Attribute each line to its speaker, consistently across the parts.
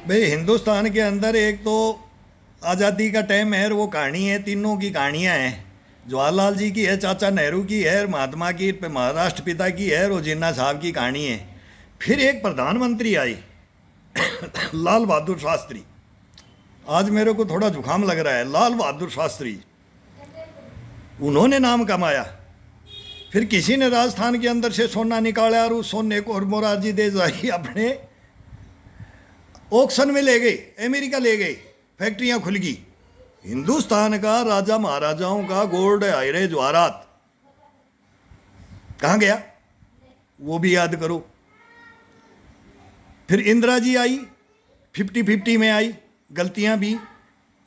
Speaker 1: भाई हिंदुस्तान के अंदर एक तो आज़ादी का टाइम है और वो कहानी है, तीनों की कहानियां हैं। जवाहरलाल जी की है, चाचा नेहरू की है, महात्मा की, राष्ट्रपिता की है और जिन्ना साहब की कहानी है। फिर एक प्रधानमंत्री आई लाल बहादुर शास्त्री। आज मेरे को थोड़ा जुकाम लग रहा है। लाल बहादुर शास्त्री, उन्होंने नाम कमाया। फिर किसी ने राजस्थान के अंदर से सोना निकाला और उस सोने को और मोरारजी देसाई अपने ऑक्शन में ले गई, अमेरिका ले गई, फैक्ट्रियां खुल गई। हिंदुस्तान का राजा महाराजाओं का गोल्ड हीरे जवाहरात कहाँ गया, वो भी याद करो। फिर इंदिरा जी आई, 50-50 में आई, गलतियां भी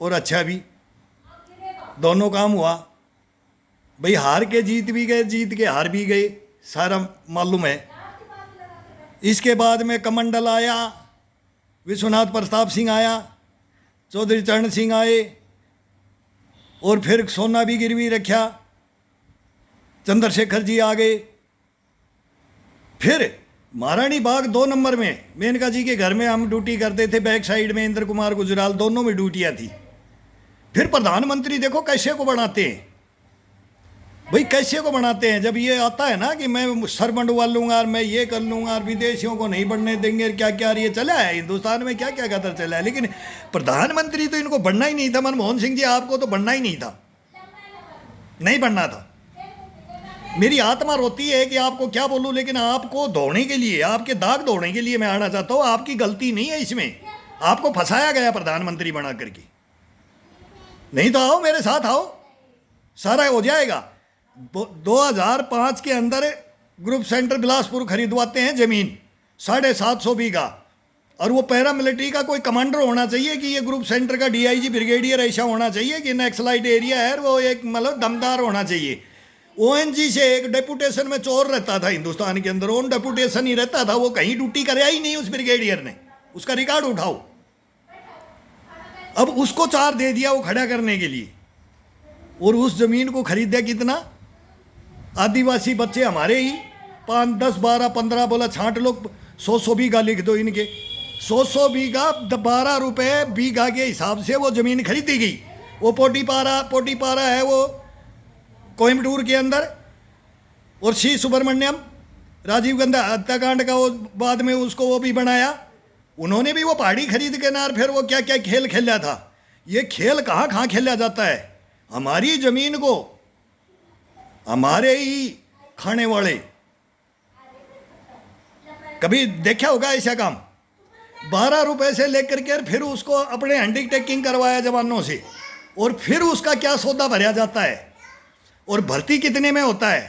Speaker 1: और अच्छा भी, दोनों काम हुआ। भाई हार के जीत भी गए, जीत के हार भी गए, सारा मालूम है। इसके बाद में कमंडल आया, विश्वनाथ प्रताप सिंह आया, चौधरी चरण सिंह आए और फिर सोना भी गिरवी रखा, चंद्रशेखर जी आ गए। फिर महारानी बाग 2 नंबर में मेनका जी के घर में हम ड्यूटी करते थे, बैक साइड में इंद्र कुमार गुजराल, दोनों में ड्यूटियां थी। फिर प्रधानमंत्री देखो कैसे को बनाते हैं। भाई कैसे को बनाते हैं, जब ये आता है ना कि मैं सर मंडवा लूंगा और मैं ये कर लूंगा और विदेशियों को नहीं बढ़ने देंगे, क्या क्या ये चला है हिंदुस्तान में, क्या क्या कदर चला है। लेकिन प्रधानमंत्री तो इनको बनना ही नहीं था। मनमोहन सिंह जी, आपको तो बनना ही नहीं था, नहीं बनना था। मेरी आत्मा रोती है कि आपको क्या बोलूं, लेकिन आपको धोने के लिए, आपके दाग धोने के लिए मैं आना चाहता हूं। आपकी गलती नहीं है इसमें, आपको फंसाया गया प्रधानमंत्री बना करके। नहीं तो आओ मेरे साथ, आओ, सारा हो जाएगा। 2005 के अंदर ग्रुप सेंटर बिलासपुर खरीदवाते हैं जमीन 750 बीघा, और वो पैरामिलिट्री का कोई कमांडर होना चाहिए कि ये ग्रुप सेंटर का डीआईजी ब्रिगेडियर ऐसा होना चाहिए कि नक्सलाइट एरिया है, वो एक मतलब दमदार होना चाहिए। ओएनजी से एक डेपुटेशन में चोर रहता था हिंदुस्तान के अंदर, ऑन डेपुटेशन ही रहता था, वो कहीं ड्यूटी कराया ही नहीं उस ब्रिगेडियर ने, उसका रिकॉर्ड उठाओ। अब उसको 4 दे दिया वो खड़ा करने के लिए, और उस जमीन को खरीदा कितना, आदिवासी बच्चे हमारे ही 5, 10, 12, 15 बोला छांट लो, 100 बीघा लिख दो इनके, 100 बीघा 12 रुपए बीघा के हिसाब से वो जमीन खरीदी गई। वो पोटीपारा है वो कोयम्बटूर के अंदर, और सी सुब्रमण्यम राजीव गांधी हत्याकांड का वो बाद में उसको वो भी बनाया, उन्होंने भी वो पहाड़ी खरीद के नार फिर वो क्या क्या खेल खेला था। ये खेल कहाँ कहाँ खेला जाता है। हमारी जमीन को हमारे ही खाने वाले, कभी देखा होगा ऐसा काम, 12 रुपए से लेकर के फिर उसको अपने अंडरटेकिंग करवाया जवानों से, और फिर उसका क्या सौदा भरा जाता है, और भर्ती कितने में होता है।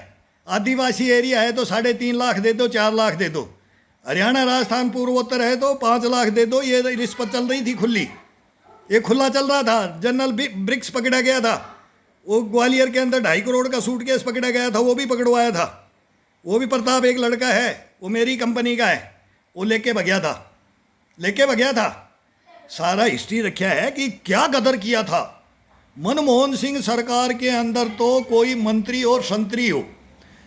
Speaker 1: आदिवासी एरिया है तो 3.5 लाख दे दो, 4 लाख दे दो। हरियाणा राजस्थान पूर्वोत्तर है तो 5 लाख दे दो। ये रिश्वत चल रही थी खुली, ये खुला चल रहा था। जनरल ब्रिक्स पकड़ा गया था, वो ग्वालियर के अंदर 2.5 करोड़ का सूटकेस पकड़ा गया था, वो भी पकड़वाया था। वो भी प्रताप एक लड़का है, वो मेरी कंपनी का है, वो लेके भगया था। सारा हिस्ट्री रखा है कि क्या गदर किया था। मनमोहन सिंह सरकार के अंदर तो कोई मंत्री और संतरी हो,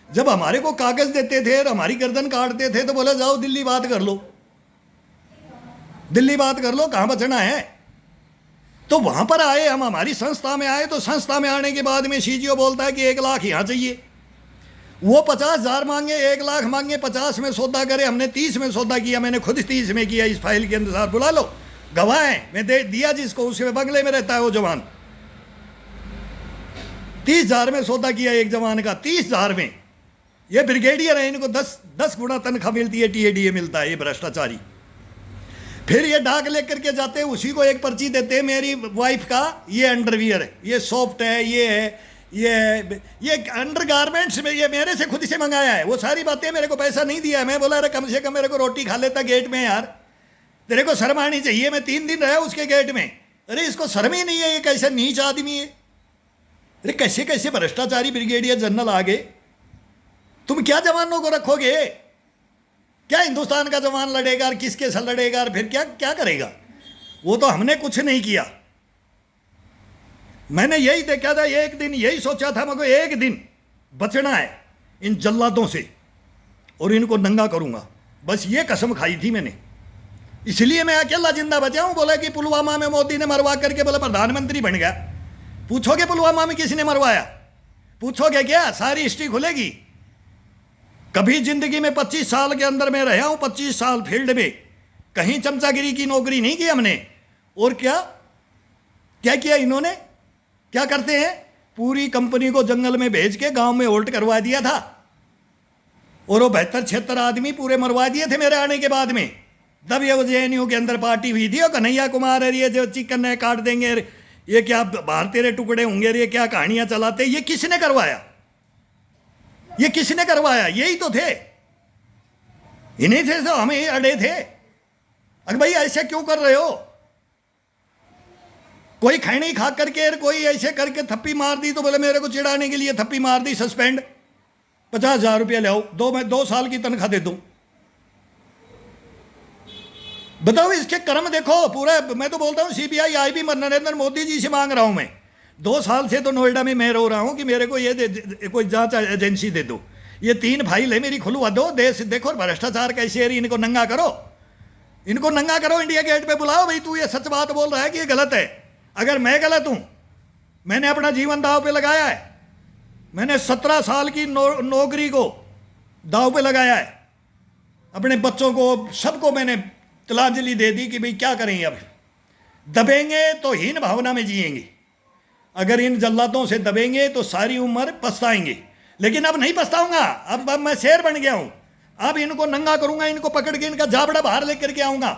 Speaker 1: जब हमारे को कागज देते थे और हमारी गर्दन काटते थे तो बोला जाओ दिल्ली बात कर लो, दिल्ली बात कर लो, कहाँ बचना है। तो वहां पर आए हम, हमारी संस्था में आए, तो संस्था में आने के बाद में सीजीओ बोलता है कि 1 लाख यहाँ चाहिए। वो 50,000 मांगे, 1 लाख मांगे, 50 में सौदा करे। हमने 30 में सौदा किया, मैंने खुद 30 में किया। इस फाइल के अंदर बुला लो, गवाह है, मैं दे दिया जिसको, उसके बंगले में रहता है वो जवान। 30,000 में सौदा किया एक जवान का, 30,000 में। ये ब्रिगेडियर है, इनको 10 गुना तनख्वाह मिलती है, टीएडीए मिलता है, ये भ्रष्टाचारी। फिर ये डाक लेकर के जाते हैं, उसी को एक पर्ची देते हैं, मेरी वाइफ का ये अंडरवियर है, ये सॉफ्ट है, ये है, ये अंडर गारमेंट्स में, ये मेरे से खुद से मंगाया है। वो सारी बातें, मेरे को पैसा नहीं दिया है। मैं बोला अरे कम से कम मेरे को रोटी खा लेता गेट में यार, तेरे को शर्म आनी चाहिए। मैं 3 दिन रहा उसके गेट में, अरे इसको शर्म ही नहीं है, ये कैसा नीच आदमी है। अरे कैसे कैसे भ्रष्टाचारी ब्रिगेडियर जनरल आ गए। तुम क्या जवानों को रखोगे, क्या हिंदुस्तान का जवान लड़ेगा और किसके साथ लड़ेगा और फिर क्या क्या करेगा। वो तो हमने कुछ नहीं किया। मैंने यही देखा था, एक दिन यही सोचा था, मगर एक दिन बचना है इन जल्लादों से और इनको नंगा करूंगा, बस ये कसम खाई थी मैंने। इसलिए मैं अकेला जिंदा बचा हूं। बोला कि पुलवामा में मोदी ने मरवा करके बोला प्रधानमंत्री बन गया। पूछोगे पुलवामा में किसने मरवाया? पूछोगे क्या? सारी हिस्ट्री खुलेगी। कभी जिंदगी में 25 साल के अंदर मैं रहा हूं, 25 साल फील्ड में, कहीं चमचागिरी की नौकरी नहीं की हमने। और क्या क्या किया इन्होंने? क्या करते हैं? पूरी कंपनी को जंगल में भेज के गांव में होल्ट करवा दिया था, और वो 72-76 आदमी पूरे मरवा दिए थे मेरे आने के बाद में। तब ये जेएनयू के अंदर पार्टी हुई थी, और कन्हैया कुमार है, ये जो चिकन है काट देंगे, ये क्या बाहर तेरे टुकड़े होंगे, ये क्या कहानियां चलाते। ये किसने करवाया? ये किसने करवाया? यही तो थे, इन्हीं थे तो हमें अड़े थे। अरे भाई ऐसे क्यों कर रहे हो? कोई खैनी खा करके कोई ऐसे करके थप्पी मार दी तो बोले मेरे को चिढ़ाने के लिए थप्पी मार दी, सस्पेंड, 50,000 रुपया ले आओ, मैं 2 साल की तनख्वाह दे दूं। बताओ इसके कर्म देखो पूरा। मैं तो बोलता हूं सीबीआई आई भी नरेंद्र मोदी जी से मांग रहा हूं मैं। 2 साल से तो नोएडा में मैं रो रहा हूं कि मेरे को ये कोई जांच एजेंसी दे दो। ये 3 फाइल है मेरी, खुलवा दो। देश देखो भ्रष्टाचार कैसे है, इनको नंगा करो, इनको नंगा करो। इंडिया गेट पे बुलाओ, भाई तू ये सच बात बोल रहा है कि ये गलत है। अगर मैं गलत हूं, मैंने अपना जीवन दाव पे लगाया है, मैंने 17 साल की नौकरी को दाव पे लगाया है, अपने बच्चों को सबको मैंने तिलांजलि दे दी कि भाई क्या करेंगे। अब दबेंगे तो हीन भावना में जिएंगे, अगर इन जल्लादों से दबेंगे तो सारी उम्र पछताएंगे। लेकिन अब नहीं पछताऊंगा, अब मैं शेर बन गया हूं। अब इनको नंगा करूंगा, इनको पकड़ के इनका जाबड़ा बाहर लेकर के आऊंगा,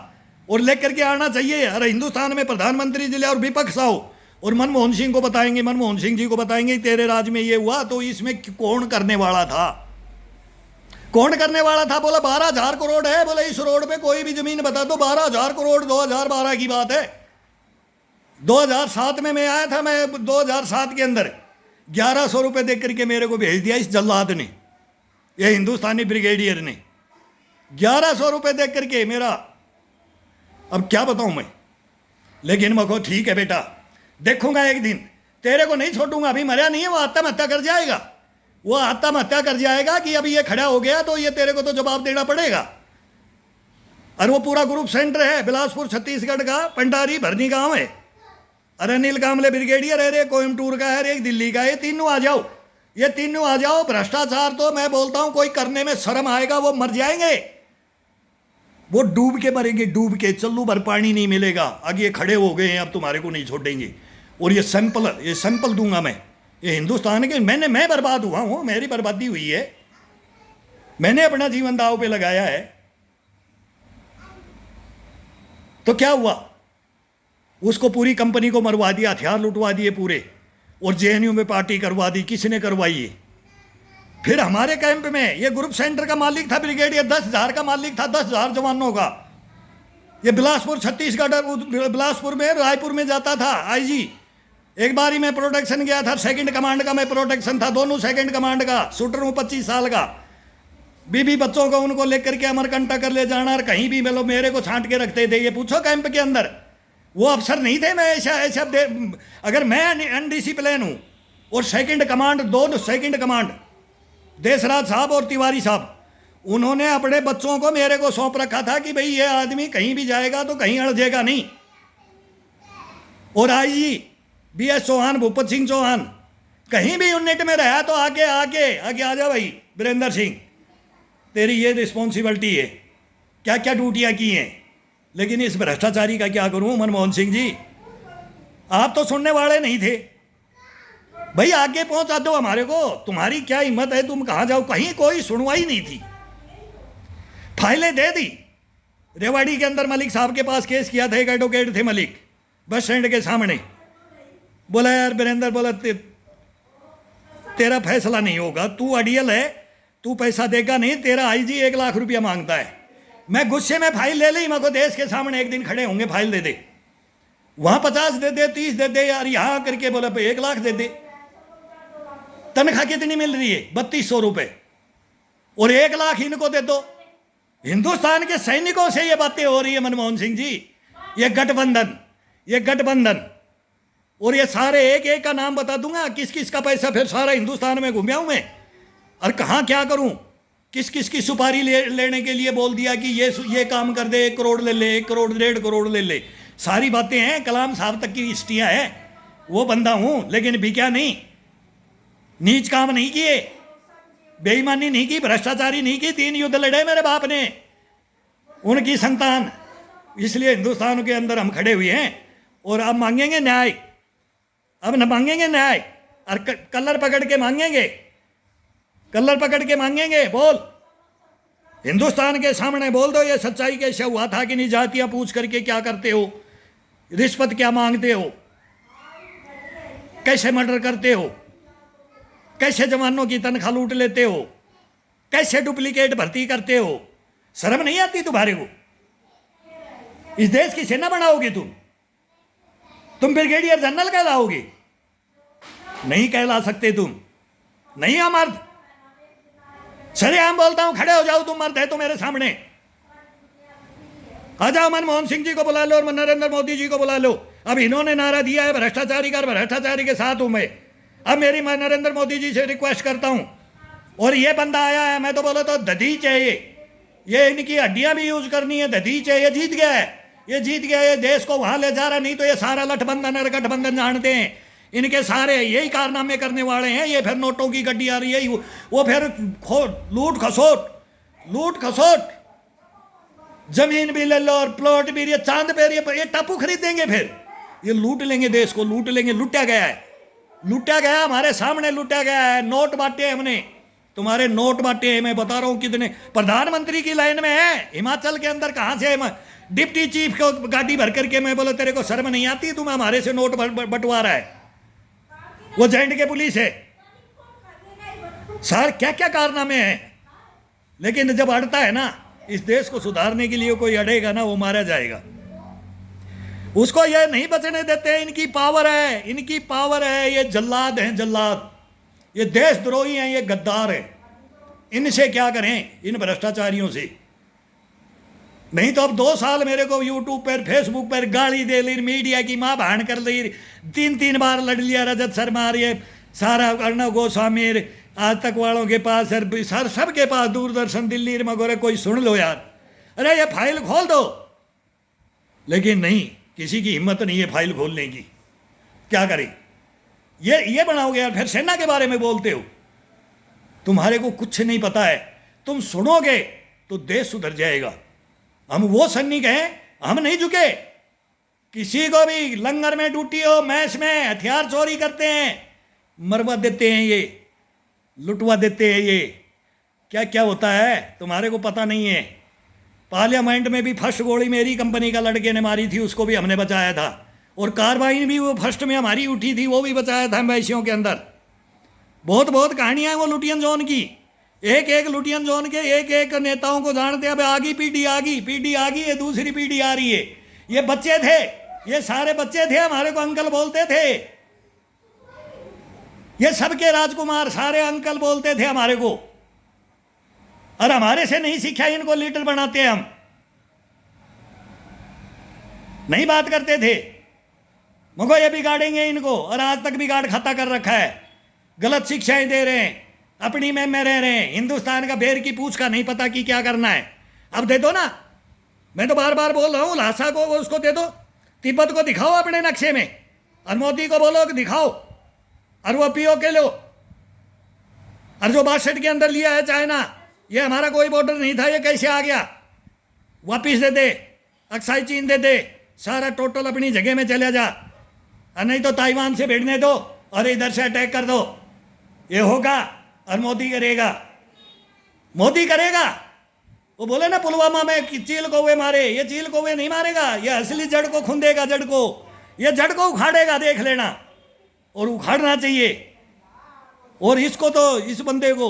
Speaker 1: और लेकर के आना चाहिए। अरे हिंदुस्तान में प्रधानमंत्री जिले और विपक्ष आओ, और मनमोहन सिंह को बताएंगे, मनमोहन सिंह जी को बताएंगे तेरे राज में ये हुआ, तो इसमें कौन करने वाला था? कौन करने वाला था? बोला 12,000 करोड़ है। बोले इस रोड पे कोई भी जमीन बता दो, 12,000 करोड़ 2012 की बात है। 2007 में मैं आया था, मैं 2007 के अंदर 1100 रुपये दे करके मेरे को भेज दिया इस जल्लाद ने, ये हिंदुस्तानी ब्रिगेडियर ने 1100 रुपये दे करके मेरा। अब क्या बताऊं मैं? लेकिन मैं को ठीक है बेटा, देखूंगा एक दिन, तेरे को नहीं छोड़ूंगा। अभी मरा नहीं है, वो आत्महत्या कर जाएगा, वो आत्महत्या कर जाएगा कि अभी ये खड़ा हो गया तो ये तेरे को तो जवाब देना पड़ेगा। और वो पूरा ग्रुप सेंटर है बिलासपुर छत्तीसगढ़ का, पंडारी भरनी गांव है। अरे अनिल कामले ब्रिगेडियर है, रे कोयमटूर का है, एक दिल्ली का है। तीनों आ जाओ, ये तीनों आ जाओ। भ्रष्टाचार तो मैं बोलता हूं कोई करने में शर्म आएगा वो मर जाएंगे, वो डूब के मरेंगे, डूब के। चल्लू भर पानी नहीं मिलेगा। आगे ये खड़े हो गए हैं, अब तुम्हारे को नहीं छोड़ेंगे। और ये सैंपल दूंगा मैं, ये हिंदुस्तान के। मैं बर्बाद हुआ हूं, मेरी बर्बादी हुई है, मैंने अपना जीवन दांव पे लगाया है। तो क्या हुआ? उसको पूरी कंपनी को मरवा दिया, हथियार लुटवा दिए पूरे, और जेएनयू में पार्टी करवा दी। किसने करवाई है? फिर हमारे कैंप में ये ग्रुप सेंटर का मालिक था ब्रिगेडियर, 10,000 का मालिक था, 10,000 जवानों का। ये बिलासपुर छत्तीसगढ़, बिलासपुर में रायपुर में जाता था आईजी। एक बारी मैं प्रोटेक्शन गया था, सेकंड कमांड का मैं प्रोटेक्शन था, दोनों सेकंड कमांड का। शूटर हूँ 25 साल का। बीबी बच्चों को उनको लेकर के अमरकंटक कर ले जाना, और कहीं भी मतलब मेरे को छांट के रखते थे। ये पूछो कैंप के अंदर, वो अफसर नहीं थे। मैं ऐसा अगर मैं अनडिसिप्लिन हूँ, और सेकंड कमांड, दोनों सेकंड कमांड देशराज साहब और तिवारी साहब, उन्होंने अपने बच्चों को मेरे को सौंप रखा था कि भाई ये आदमी कहीं भी जाएगा तो कहीं अड़जेगा नहीं। और आईजी बीएस चौहान, भूपत सिंह चौहान, कहीं भी यूनिट में रहा तो आगे आगे आगे आ जा भाई वीरेंद्र सिंह, तेरी ये रिस्पॉन्सिबिलिटी है। क्या क्या ड्यूटियां की हैं। लेकिन इस भ्रष्टाचारी का क्या करूं मनमोहन सिंह जी? आप तो सुनने वाले नहीं थे भाई, आगे पहुंचा दो हमारे को। तुम्हारी क्या हिम्मत है, तुम कहां जाओ? कहीं कोई सुनवाई नहीं थी, फाइलें दे दी। रेवाड़ी के अंदर मलिक साहब के पास केस किया था, एक एडवोकेट थे मलिक, बस स्टैंड के सामने। बोला यार वीरेंद्र, बोला तेरा फैसला नहीं होगा, तू अडियल है, तू पैसा देगा नहीं, तेरा आईजी 1 लाख रुपया मांगता है। मैं गुस्से में फाइल ले ली, मैं को देश के सामने एक दिन खड़े होंगे, फाइल दे दे। वहां 50 दे दे, 30 दे दे यार, यहां करके बोला 1 लाख दे दे। तनख्वाह कितनी मिल रही है? 3200 रुपए, और 1 लाख इनको दे दो। हिंदुस्तान के सैनिकों से ये बातें हो रही है मनमोहन सिंह जी। ये गठबंधन, और ये सारे एक एक का नाम बता दूंगा, किस किस का पैसा फिर सारा हिंदुस्तान में घूमया हूं मैं, और कहां क्या करूं। किस किस की सुपारी लेने के लिए बोल दिया कि ये काम कर दे, 1 करोड़ ले ले, 1 करोड़ 1.5 करोड़ ले ले। सारी बातें हैं, कलाम साहब तक की हिस्ट्रियाँ है। वो बंदा हूँ लेकिन बिका नहीं, नीच काम नहीं किए, बेईमानी नहीं की, भ्रष्टाचारी नहीं की। 3 युद्ध लड़े मेरे बाप ने, उनकी संतान। इसलिए हिंदुस्तान के अंदर हम खड़े हुए हैं और अब मांगेंगे न्याय। अब न मांगेंगे न्याय और कलर पकड़ के मांगेंगे, कलर पकड़ के मांगेंगे। बोल, हिंदुस्तान के सामने बोल दो ये सच्चाई कैसे हुआ था कि नहीं, जातियां पूछ करके क्या करते हो, रिश्वत क्या मांगते हो, कैसे मर्डर करते हो, कैसे जवानों की तनख्वाह लूट लेते हो, कैसे डुप्लीकेट भर्ती करते हो। शर्म नहीं आती तुम्हारे को? इस देश की सेना बनाओगे तुम ब्रिगेडियर जनरल कहलाओगे? नहीं कहला सकते तुम, नहीं हो मर्द। सरेआम बोलता हूं, खड़े हो जाओ, तुम मर्द है तो मेरे सामने आ जाओ। मनमोहन सिंह जी को बुला लो और नरेंद्र मोदी जी को बुला लो। अब इन्होंने नारा दिया है भ्रष्टाचारी का, भ्रष्टाचारी के साथ हूं मैं। अब मेरी मैं नरेंद्र मोदी जी से रिक्वेस्ट करता हूं, और ये बंदा आया है, मैं तो बोला तो दधीच है ये इनकी हड्डियां भी यूज करनी है, दधीच है। ये जीत गया है, ये जीत गया, ये देश को वहां ले जा रहा। नहीं तो ये सारा लठबंधन और गठबंधन जानते हैं, इनके सारे यही कारनामे करने वाले हैं। ये फिर नोटों की गड्डी आ रही है, वो फिर लूट खसोट, जमीन भी ले लो और प्लॉट भी, ये चांद पे ये टापू खरीदेंगे, फिर ये लूट लेंगे, देश को लूट लेंगे। लूटा गया है, लूटा गया, हमारे सामने लूटा गया है। नोट बांटे हमने, तुम्हारे नोट बांटे हैं। मैं बता रहा हूं कितने प्रधानमंत्री की लाइन में है हिमाचल के अंदर। कहां से डिप्टी चीफ को गाड़ी भर करके, मैं बोला तेरे को शर्म नहीं आती, तुम हमारे से नोट बंटवा रहा है। वो जैंड के पुलिस है सर, क्या क्या कारनामे हैं। लेकिन जब अड़ता है ना, इस देश को सुधारने के लिए कोई अड़ेगा ना, वो मारा जाएगा। उसको ये नहीं बचने देते। इनकी पावर है, इनकी पावर है। ये जल्लाद हैं, जल्लाद, ये देशद्रोही हैं, ये गद्दार हैं। इनसे क्या करें, इन भ्रष्टाचारियों से। नहीं तो अब 2 साल मेरे को यूट्यूब पर, फेसबुक पर गाली दे ली, मीडिया की माँ बहन कर ली, 3 बार लड़ लिया रजत शर्मा, ये सारा अर्णव गोस्वामी, आज तक वालों के पास, सर सबके पास, दूरदर्शन, दिल्ली मगोरे, कोई सुन लो यार, अरे ये फाइल खोल दो। लेकिन नहीं, किसी की हिम्मत नहीं है फाइल खोलने की। क्या करें, ये बनाओगे यार। फिर सेना के बारे में बोलते हो, तुम्हारे को कुछ नहीं पता है। तुम सुनोगे तो देश सुधर जाएगा। हम वो सैनिक हैं, हम नहीं झुके। किसी को भी लंगर में ड्यूटी हो, मैस में हथियार चोरी करते हैं, मरवा देते हैं, ये लुटवा देते हैं। ये क्या क्या होता है तुम्हारे को पता नहीं है। पार्लियामेंट में भी फर्स्ट गोली मेरी कंपनी का लड़के ने मारी थी, उसको भी हमने बचाया था। और कार्बाइन भी वो फर्स्ट में हमारी उठी थी, वो भी बचाया था एम्बेसियों के अंदर। बहुत बहुत कहानियां हैं वो लुटियन जोन की। एक एक लुटियन जोन के एक एक नेताओं को जानते हैं। अब आगी पीढ़ी आ गई, ये दूसरी पीढ़ी आ रही है। ये बच्चे थे, ये सारे बच्चे थे, हमारे को अंकल बोलते थे। ये सबके राजकुमार सारे अंकल बोलते थे हमारे को, और हमारे से नहीं सीखा, इनको लीडर बनाते हैं। हम नहीं बात करते थे, मगर ये बिगाड़ेंगे इनको, और आज तक बिगाड़ खाता कर रखा है। गलत शिक्षाएं दे रहे हैं, अपनी में रह रहे हैं। हिंदुस्तान का बेर की पूछ का नहीं पता कि क्या करना है। अब दे दो ना, मैं तो बार बार बोल रहा हूं, लासा को उसको दे दो, तिब्बत को दिखाओ अपने नक्शे में, और मोदी को बोलो कि दिखाओ, और वो पीओ के लो। और जो 62 के अंदर लिया है चाइना, ये हमारा कोई बॉर्डर नहीं था, ये कैसे आ गया? वापिस दे दे, अक्साई चीन दे दे, सारा टोटल अपनी जगह में चले जा। और नहीं तो ताइवान से भिड़ने दो और इधर से अटैक कर दो। ये होगा और मोदी करेगा, मोदी करेगा। वो बोले ना पुलवामा में चील कौवे मारे, ये चील कौवे नहीं मारेगा, ये असली जड़ को खुंदेगा, जड़ को, ये जड़ को उखाड़ेगा, देख लेना। और उखाड़ना चाहिए। और इसको तो, इस बंदे को,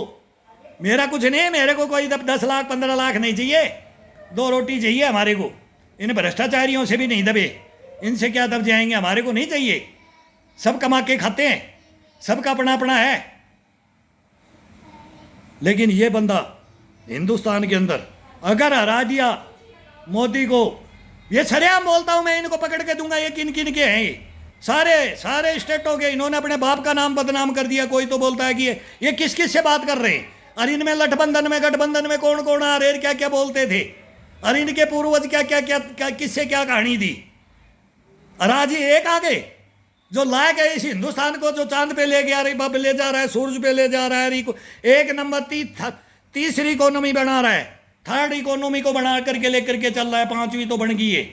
Speaker 1: मेरा कुछ नहीं, मेरे को कोई 10 लाख 15 लाख नहीं चाहिए, 2 रोटी चाहिए हमारे को। इन भ्रष्टाचारियों से भी नहीं दबे, इनसे क्या दब जाएंगे, हमारे को नहीं चाहिए। सब कमा के खाते हैं, सबका अपना अपना है। लेकिन ये बंदा हिंदुस्तान के अंदर अगर हरा दिया मोदी को, ये सरेआम बोलता हूं मैं, इनको पकड़ के दूंगा। ये किन किन के हैं, ये सारे स्टेटों के। इन्होंने अपने बाप का नाम बदनाम कर दिया। कोई तो बोलता है कि ये किस किस से बात कर रहे हैं। और इनमें गठबंधन में कौन कौन आ रहे, क्या क्या बोलते थे, और इनके पूर्वज क्या क्या क्या किससे क्या कहानी दी। और आज ये एक आ गए जो लायक है इस हिंदुस्तान को, जो चांद पे ले गया, बब ले जा रहा है, सूरज पे ले जा रहा है, एक नंबर तीसरी इकोनॉमी बना रहा है, थर्ड इकोनॉमी को बना करके लेकर के चल रहा है, पांचवी तो बन गई है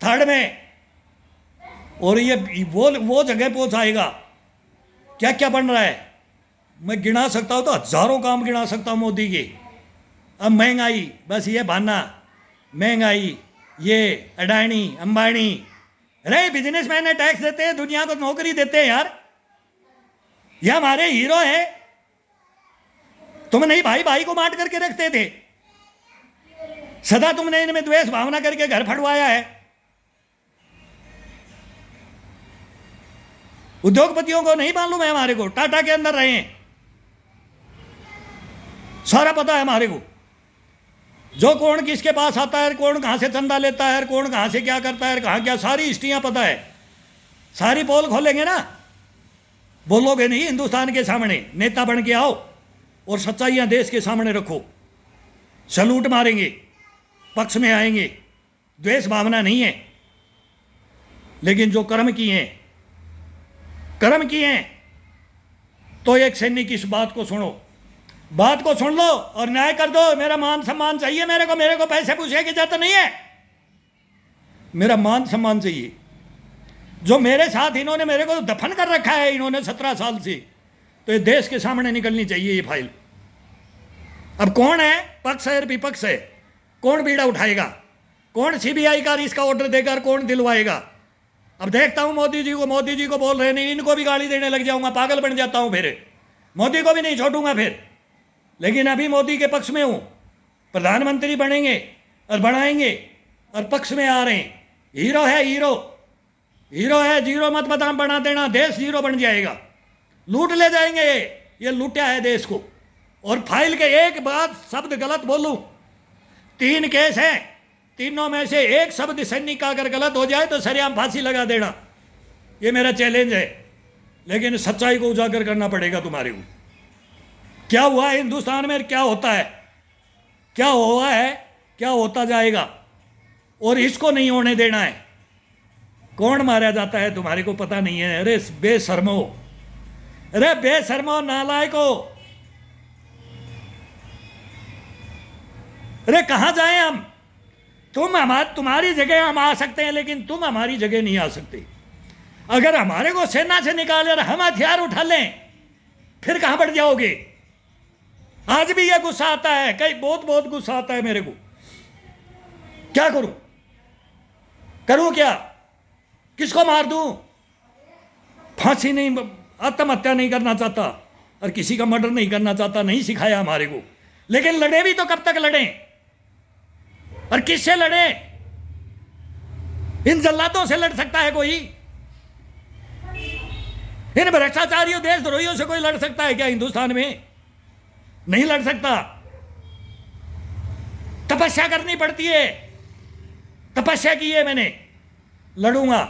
Speaker 1: थर्ड में। और ये वो जगह पहुंचाएगा। क्या क्या बन रहा है, मैं गिना सकता हूं तो हजारों काम गिना सकता हूं मोदी के। अब महंगाई, बस ये बहाना, महंगाई, ये अडानी अंबानी, अरे बिजनेसमैन है, टैक्स देते हैं, दुनिया को नौकरी देते हैं यार, ये हमारे हीरो हैं। तुम नहीं भाई भाई को बांट करके रखते थे, सदा तुमने इनमें द्वेष भावना करके घर फटवाया है। उद्योगपतियों को नहीं मालूम है, हमारे को टाटा के अंदर रहे हैं, सारा पता है हमारे को, जो कौन किसके पास आता है, कौन कहां से चंदा लेता है, कौन कहां से क्या करता है, कहां क्या, सारी हिस्ट्रियां पता है। सारी पोल खोलेंगे ना, बोलोगे नहीं हिंदुस्तान के सामने, नेता बन के आओ और सच्चाइयां देश के सामने रखो, सलूट मारेंगे, पक्ष में आएंगे, द्वेष भावना नहीं है। लेकिन जो कर्म किए हैं, कर्म किए हैं, तो एक सैनिक की इस बात को सुनो, बात को सुन लो और न्याय कर दो। मेरा मान सम्मान चाहिए, मेरे को पैसे पूछे की जरूरत नहीं है, मेरा मान सम्मान चाहिए। जो मेरे साथ इन्होंने मेरे को दफन कर रखा है इन्होंने 17 साल से, तो ये देश के सामने निकलनी चाहिए ये फाइल। अब कौन है पक्ष है विपक्ष है, कौन बीड़ा उठाएगा, कौन सीबीआई का इसका ऑर्डर देगा और कौन दिलवाएगा। अब देखता हूं मोदी जी को बोल रहे नहीं, इनको भी गाली देने लग जाऊंगा, पागल बन जाता हूं, फिर मोदी को भी नहीं छोड़ूंगा फिर। लेकिन अभी मोदी के पक्ष में हूं, प्रधानमंत्री बनेंगे और बनाएंगे और पक्ष में आ रहे हैं। हीरो है, हीरो है, जीरो मत बना देना, देश जीरो बन जाएगा, लूट ले जाएंगे। ये लूटा है देश को। और फाइल के एक बात शब्द गलत बोलूं, 3 केस हैं, तीनों में से एक शब्द सैनिक का अगर गलत हो जाए तो सरेआम फांसी लगा देना, ये मेरा चैलेंज है। लेकिन सच्चाई को उजागर करना पड़ेगा तुम्हारे को। क्या हुआ है हिंदुस्तान में, क्या होता है, क्या हुआ है, क्या होता जाएगा, और इसको नहीं होने देना है। कौन मारा जाता है तुम्हारे को पता नहीं है। अरे बेशर्मो, अरे बेशर्मो, नालायको, अरे कहां जाएं हम। तुम्हारी जगह हम आ सकते हैं, लेकिन तुम हमारी जगह नहीं आ सकते। अगर हमारे को सेना से निकाले और हम हथियार उठा लें, फिर कहां बढ़ जाओगे। आज भी यह गुस्सा आता है, कई बहुत गुस्सा आता है मेरे को। क्या करूं क्या, किसको मार दूं। फांसी नहीं, आत्महत्या नहीं करना चाहता और किसी का मर्डर नहीं करना चाहता, नहीं सिखाया हमारे को। लेकिन लड़े भी तो कब तक लड़े, और किससे लड़े। इन जल्लादों से लड़ सकता है कोई, इन भ्रष्टाचारियों देशद्रोहियों से कोई लड़ सकता है क्या हिंदुस्तान में। नहीं लड़ सकता। तपस्या करनी पड़ती है, तपस्या की है मैंने, लड़ूंगा।